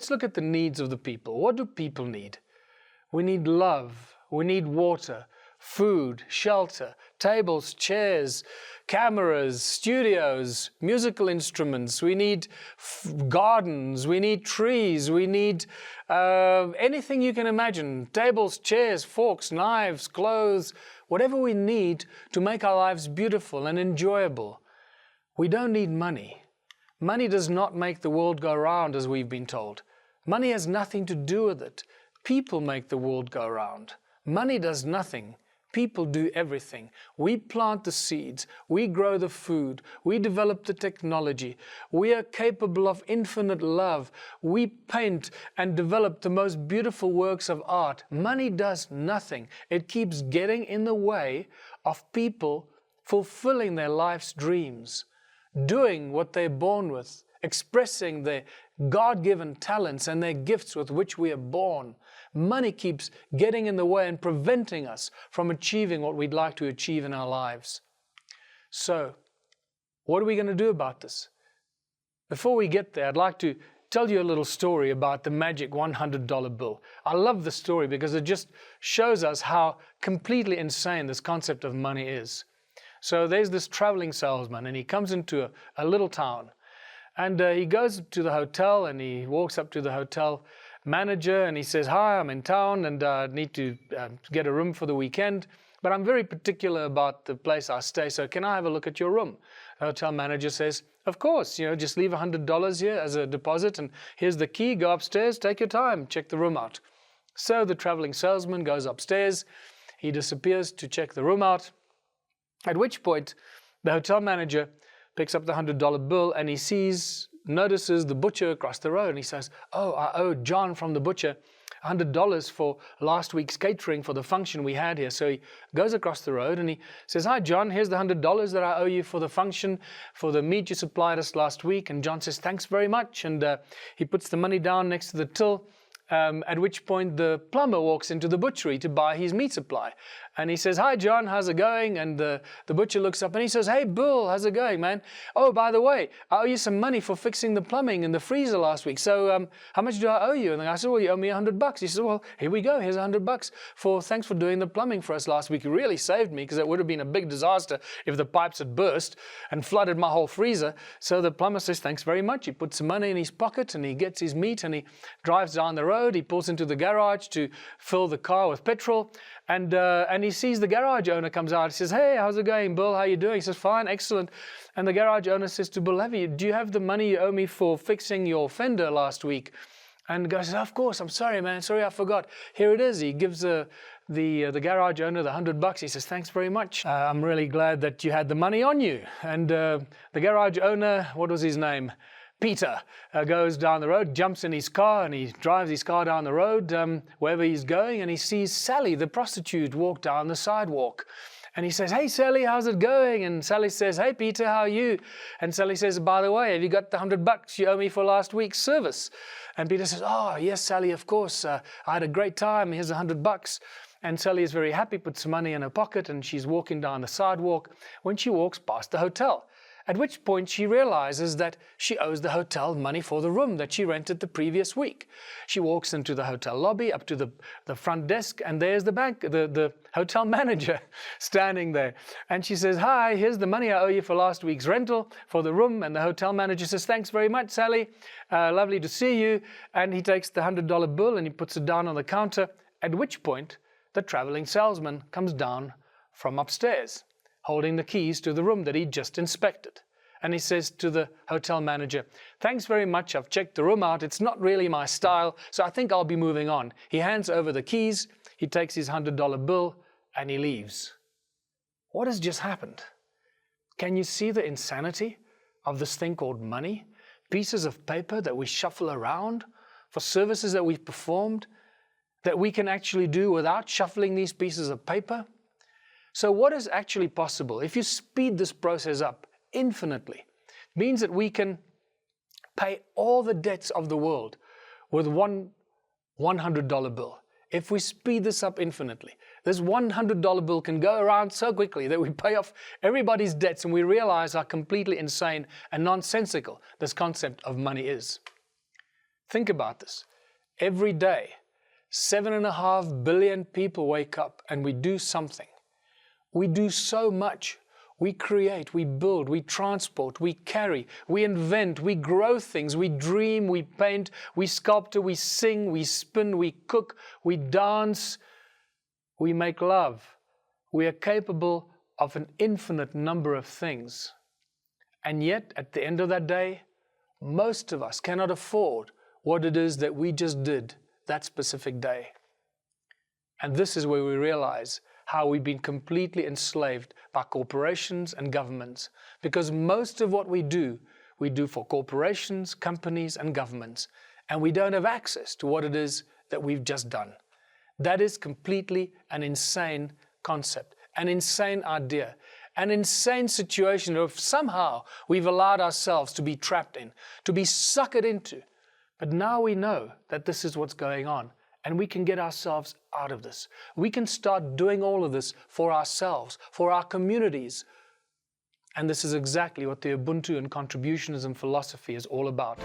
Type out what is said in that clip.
let's look at the needs of the people. What do people need? We need love. We need water, food, shelter, tables, chairs, cameras, studios, musical instruments. We need gardens. We need trees. We need anything you can imagine. Tables, chairs, forks, knives, clothes, whatever we need to make our lives beautiful and enjoyable. We don't need money. Money does not make the world go round, as we've been told. Money has nothing to do with it. People make the world go round. Money does nothing. People do everything. We plant the seeds. We grow the food. We develop the technology. We are capable of infinite love. We paint and develop the most beautiful works of art. Money does nothing. It keeps getting in the way of people fulfilling their life's dreams, doing what they're born with, expressing their God-given talents and their gifts with which we are born. Money keeps getting in the way and preventing us from achieving what we'd like to achieve in our lives. So, what are we going to do about this? Before we get there, I'd like to tell you a little story about the magic $100 bill. I love the story because it just shows us how completely insane this concept of money is. So there's this traveling salesman, and he comes into a little town, and he goes to the hotel, and he walks up to the hotel manager, and he says, "Hi, I'm in town, and I need to get a room for the weekend, but I'm very particular about the place I stay, so can I have a look at your room?" The hotel manager says, "Of course, just leave $100 here as a deposit, and here's the key, go upstairs, take your time, check the room out." So the traveling salesman goes upstairs, he disappears to check the room out, at which point the hotel manager picks up the $100 bill, and he notices the butcher across the road, and he says, "Oh, I owe John from the butcher $100 for last week's catering for the function we had here." So he goes across the road and he says, "Hi, John, here's the $100 that I owe you for the function, for the meat you supplied us last week." And John says, "Thanks very much." And he puts the money down next to the till, at which point the plumber walks into the butchery to buy his meat supply. And he says, "Hi, John, how's it going?" And the butcher looks up and he says, "Hey, Bill, how's it going, man? Oh, by the way, I owe you some money for fixing the plumbing in the freezer last week. So how much do I owe you?" And the guy said, "Well, you owe me $100. He says, "Well, here we go. Here's $100 thanks for doing the plumbing for us last week. You really saved me, because it would have been a big disaster if the pipes had burst and flooded my whole freezer." So the plumber says, "Thanks very much." He puts some money in his pocket and he gets his meat and he drives down the road. He pulls into the garage to fill the car with petrol. And he sees the garage owner comes out. He says, "Hey, how's it going, Bill? How you doing?" He says, "Fine, excellent." And the garage owner says to Bill, "Do you have the money you owe me for fixing your fender last week?" And the guy says, "Of course, I'm sorry, man. Sorry, I forgot. Here it is." He gives the garage owner the $100. He says, "Thanks very much. I'm really glad that you had the money on you." And the garage owner, what was his name? Peter, goes down the road, jumps in his car, and he drives his car down the road wherever he's going, and he sees Sally, the prostitute, walk down the sidewalk. And he says, "Hey, Sally, how's it going?" And Sally says, "Hey, Peter, how are you?" And Sally says, "By the way, have you got the $100 you owe me for last week's service?" And Peter says, "Oh, yes, Sally, of course. I had a great time. Here's $100. And Sally is very happy, puts some money in her pocket, and she's walking down the sidewalk when she walks past the hotel. At which point she realizes that she owes the hotel money for the room that she rented the previous week. She walks into the hotel lobby, up to the front desk, and there's the hotel manager standing there. And she says, "Hi, here's the money I owe you for last week's rental for the room." And the hotel manager says, "Thanks very much, Sally. Lovely to see you." And he takes the $100 bill and he puts it down on the counter, at which point the traveling salesman comes down from upstairs, holding the keys to the room that he'd just inspected. And he says to the hotel manager, "Thanks very much, I've checked the room out. It's not really my style, so I think I'll be moving on." He hands over the keys, he takes his $100 bill, and he leaves. What has just happened? Can you see the insanity of this thing called money? Pieces of paper that we shuffle around for services that we've performed, that we can actually do without shuffling these pieces of paper? So what is actually possible if you speed this process up infinitely? It means that we can pay all the debts of the world with one $100 bill. If we speed this up infinitely, this $100 bill can go around so quickly that we pay off everybody's debts, and we realize how completely insane and nonsensical this concept of money is. Think about this. Every day, 7.5 billion people wake up and we do something. We do so much. We create, we build, we transport, we carry, we invent, we grow things, we dream, we paint, we sculpture, we sing, we spin, we cook, we dance, we make love. We are capable of an infinite number of things. And yet, at the end of that day, most of us cannot afford what it is that we just did that specific day. And this is where we realize how we've been completely enslaved by corporations and governments, because most of what we do for corporations, companies, and governments, and we don't have access to what it is that we've just done. That is completely an insane concept, an insane idea, an insane situation of somehow we've allowed ourselves to be trapped in, to be suckered into. But now we know that this is what's going on, and we can get ourselves out of this. We can start doing all of this for ourselves, for our communities. And this is exactly what the Ubuntu and contributionism philosophy is all about.